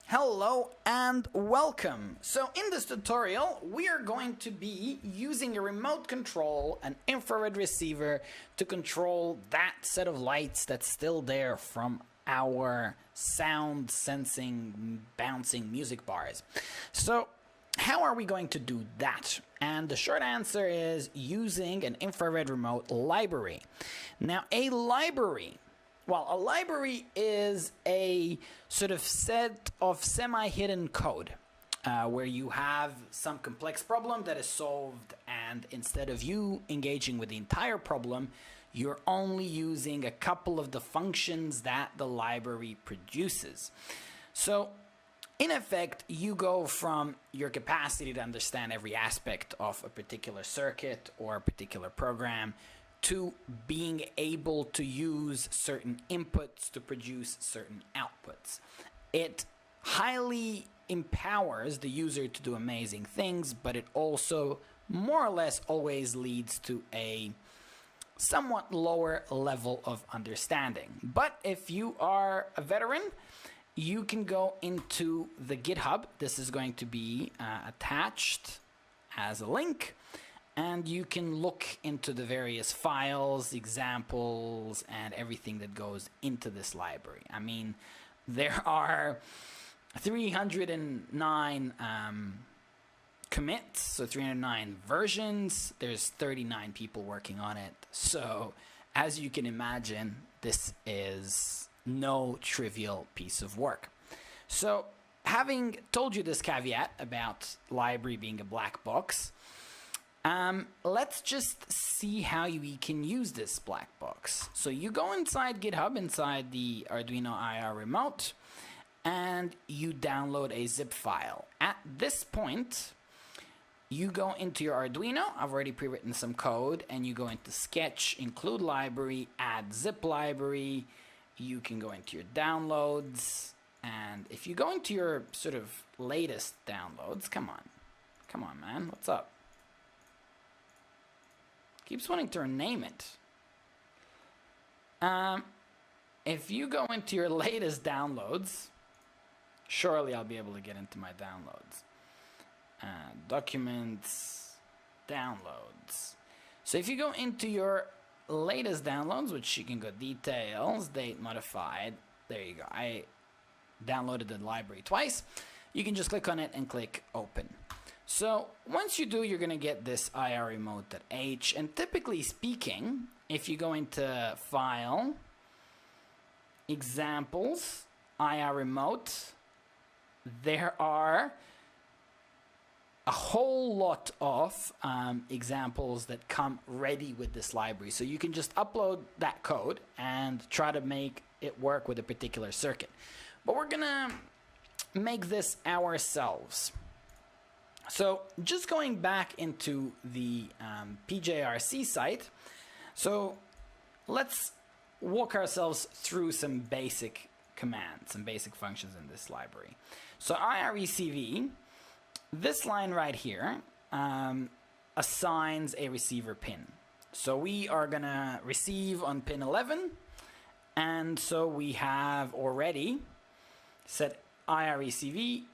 Hello and welcome. So in this tutorial we are going to be using a remote control, an infrared receiver, to control that set of lights that's still there from our sound sensing bouncing music bars. So how are we going to do that? And the short answer is using an infrared remote library. Now a library is a sort of set of semi-hidden code where you have some complex problem that is solved, and instead of you engaging with the entire problem, you're only using a couple of the functions that the library produces. So in effect, you go from your capacity to understand every aspect of a particular circuit or a particular program to being able to use certain inputs to produce certain outputs. It highly empowers the user to do amazing things, but it also more or less always leads to a somewhat lower level of understanding. But if you are a veteran, you can go into the GitHub. This is going to be attached as a link. And you can look into the various files, examples, and everything that goes into this library. I mean, there are 309 commits, so 309 versions. There's 39 people working on it. So as you can imagine, this is no trivial piece of work. So having told you this caveat about library being a black box, let's just see how we can use this black box. So you go inside GitHub, inside the Arduino IR remote, and you download a zip file. At this point, you go into your Arduino. I've already pre-written some code, and you go into Sketch, Include Library, Add Zip Library. You can go into your downloads, and if you go into your sort of latest downloads, come on, man, what's up? Keeps wanting to rename it. If you go into your latest downloads, surely I'll be able to get into my downloads. Documents, downloads. So if you go into your latest downloads, which you can go details, date modified, there you go. I downloaded the library twice. You can just click on it and click open. So once you do, you're going to get this IR remote.h, and typically speaking, if you go into File, Examples, IR remote, there are a whole lot of examples that come ready with this library. So you can just upload that code and try to make it work with a particular circuit. But we're going to make this ourselves. So just going back into the PJRC site, so let's walk ourselves through some basic commands, some basic functions in this library. So IRECV, this line right here, assigns a receiver pin. So we are going to receive on pin 11, and so we have already set IRECV,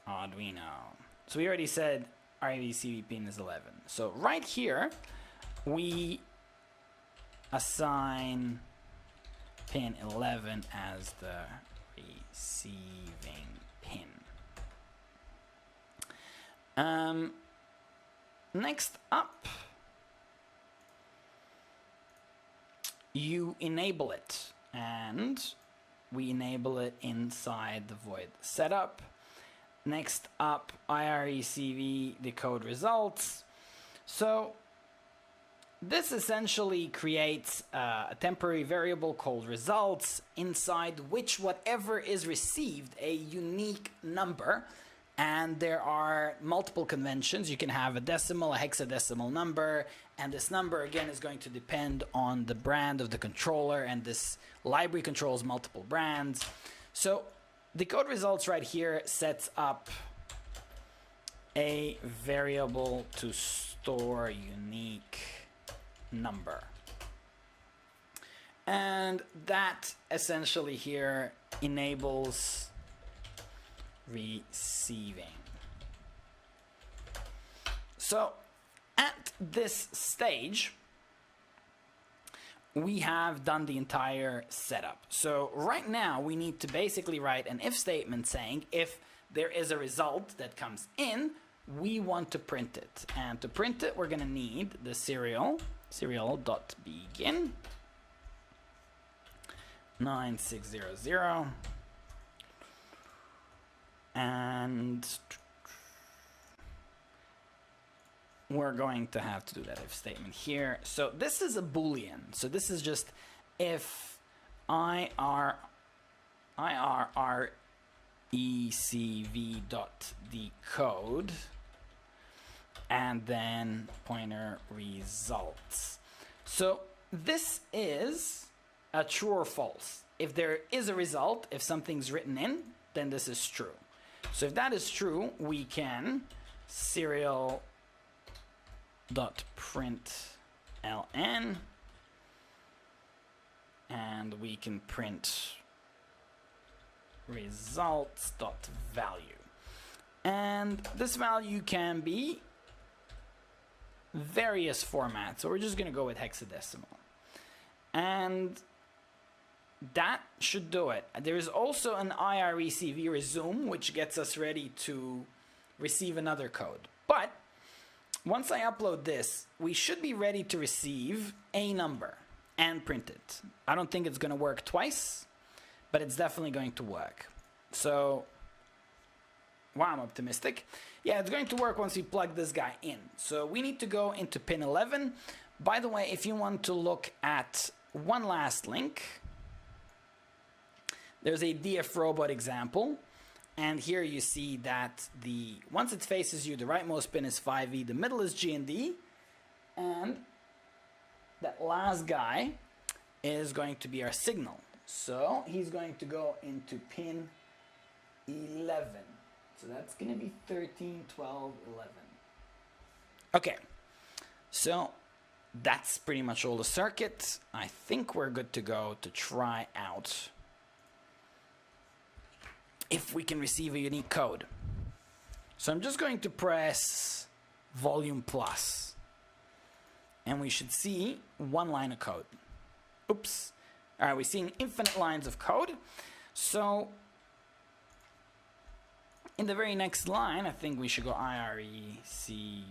Arduino. So we already said IRECV pin is 11. So right here, we assign pin 11 as the receiving pin. Next up, you enable it, and we enable it inside the void setup. Next up, IRECV decode results. So this essentially creates a temporary variable called results, inside which whatever is received, a unique number, and there are multiple conventions. You can have a decimal, a hexadecimal number, and this number again is going to depend on the brand of the controller, and this library controls multiple brands. So the code results right here sets up a variable to store unique number. And that essentially here enables receiving. So at this stage, we have done the entire setup. So right now we need to basically write an if statement saying if there is a result that comes in, we want to print it. And to print it, we're going to need the serial.begin 9600, and we're going to have to do that if statement here. So this is a Boolean. So this is just if recv.decode and then pointer results. So this is a true or false. If there is a result, if something's written in, then this is true. So if that is true, we can serial.println, and we can print results.value. And this value can be various formats. So we're just going to go with hexadecimal. And that should do it. There is also an IRECV resume, which gets us ready to receive another code. But once I upload this, we should be ready to receive a number and print it. I don't think it's going to work twice, but it's definitely going to work. So, wow, I'm optimistic. Yeah, it's going to work once we plug this guy in. So we need to go into pin 11. By the way, if you want to look at one last link, there's a DF robot example, and here you see that once it faces you, the rightmost pin is 5E, the middle is G and D, and that last guy is going to be our signal. So he's going to go into pin 11. So that's going to be 13, 12, 11. Okay, so that's pretty much all the circuit. I think we're good to go to try out if we can receive a unique code. So I'm just going to press volume plus, and we should see one line of code. Oops. All right, we're seeing infinite lines of code. So in the very next line, I think we should go irecv.resume.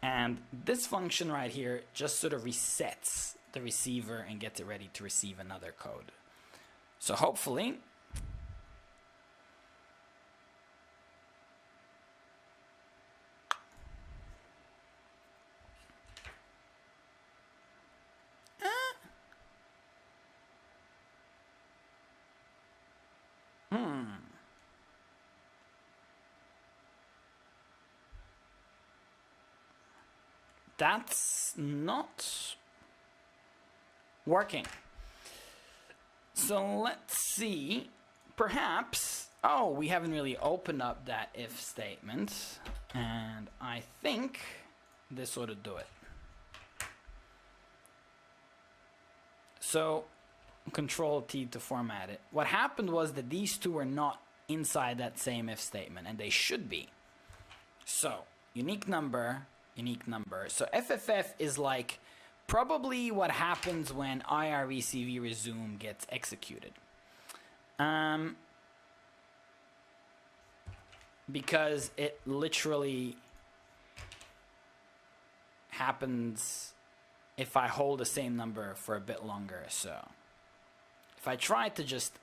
And this function right here just sort of resets the receiver and gets it ready to receive another code. So hopefully that's not working. So let's see. Perhaps, oh, we haven't really opened up that if statement, and I think this ought to do it. So Control T to format it. What happened was that these two were not inside that same if statement, and they should be. So unique number, unique number. So FFF is like probably what happens when IRECV resume gets executed. Because it literally happens if I hold the same number for a bit longer. So if I try to just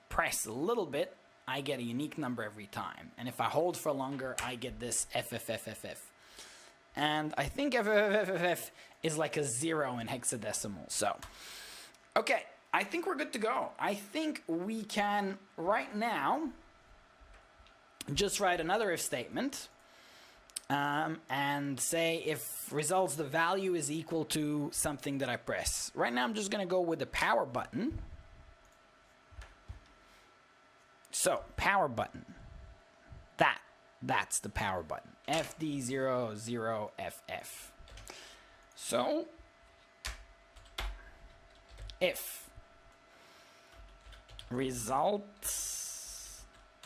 press a little bit, I get a unique number every time. And if I hold for longer, I get this FFFFF. And I think FFFFF is like a 0 in hexadecimal. So, okay, I think we're good to go. I think we can, right now, just write another if statement and say if results the value is equal to something that I press. Right now, I'm just going to go with the power button. So, power button. That's the power button. FD00FF. So if results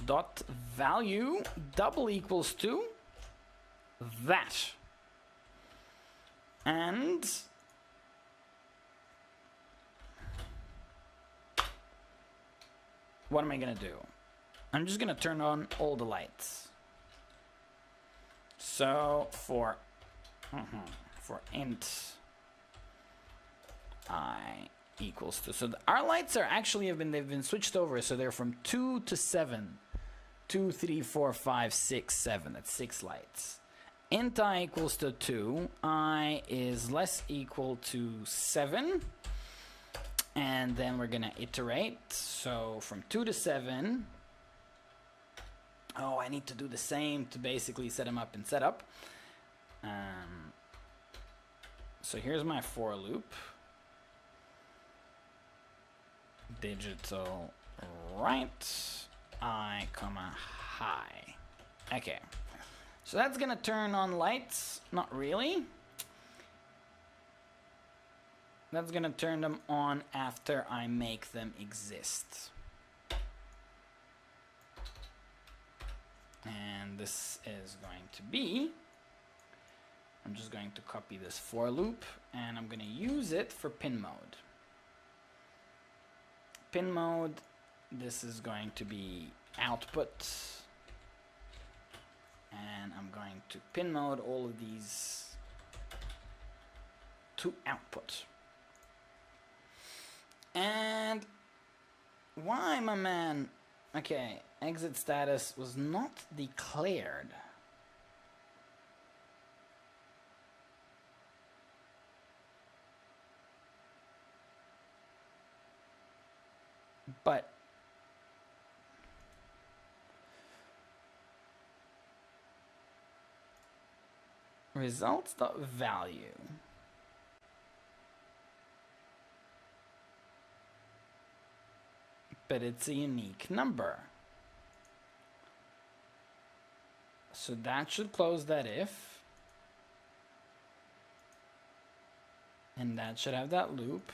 dot value double equals to that, and what am I gonna do? I'm just gonna turn on all the lights. So for int I equals to, so our lights are actually they've been switched over, so they're from 2 to 7. 2, 3, 4, 5, 6, 7. That's 6 lights. Int I equals to 2. I is less equal to 7. And then we're gonna iterate. So from 2 to 7. Oh, I need to do the same to basically set them up in setup. So here's my for loop. Digital right I comma high. Okay, so that's gonna turn on lights. Not really. That's gonna turn them on after I make them exist. And this is going to be, I'm just going to copy this for loop and I'm going to use it for pin mode. Pin mode, this is going to be output, and I'm going to pin mode all of these to output. And why, my man? Okay, exit status was not declared. But results.value but it's a unique number. So that should close that if. And that should have that loop.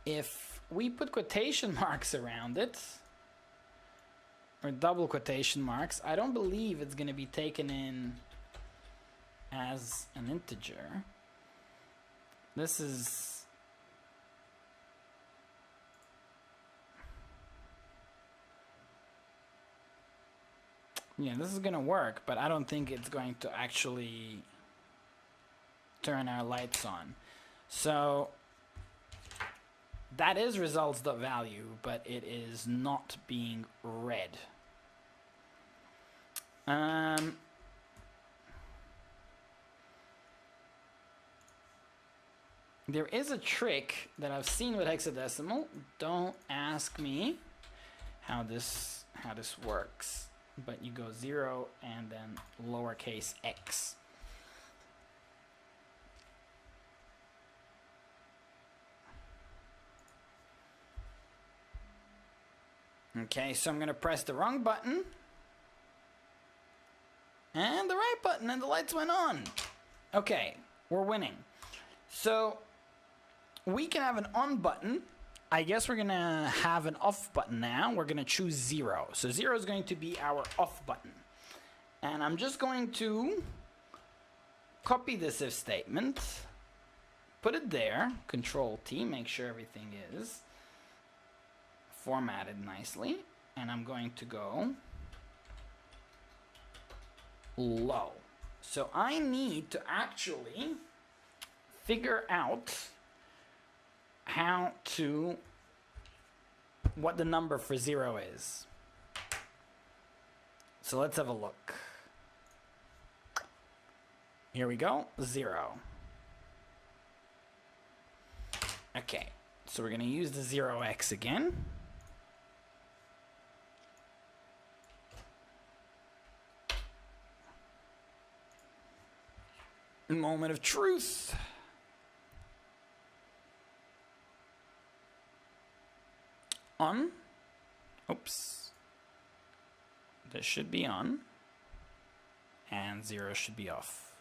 If we put quotation marks around it, or double quotation marks, I don't believe it's going to be taken in as an integer. This is... yeah, this is going to work, but I don't think it's going to actually turn our lights on. So that is results.value, but it is not being read. There is a trick that I've seen with hexadecimal. Don't ask me how this works, but you go 0 and then lowercase x. Okay, so I'm going to press the wrong button and the right button, and the lights went on. Okay, we're winning. So we can have an on button. I guess we're going to have an off button now. We're going to choose 0. So 0 is going to be our off button. And I'm just going to copy this if statement, put it there, Control T, make sure everything is formatted nicely, and I'm going to go low. So I need to actually figure out what the number for 0 is. So let's have a look. Here we go, 0. Okay, so we're going to use the 0x again. Moment of truth. On. Oops. This should be on. And 0 should be off.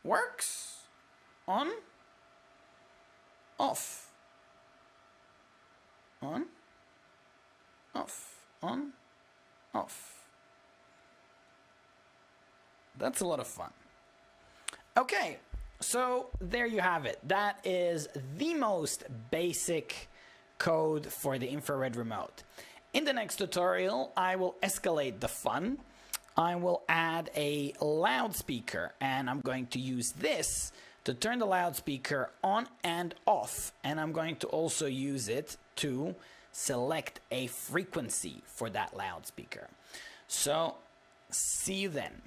works. On, off. On, off. On, off. That's a lot of fun. Okay, so there you have it. That is the most basic code for the infrared remote. In the next tutorial, I will escalate the fun. I will add a loudspeaker, and I'm going to use this to turn the loudspeaker on and off. And I'm going to also use it to select a frequency for that loudspeaker. So, see you then.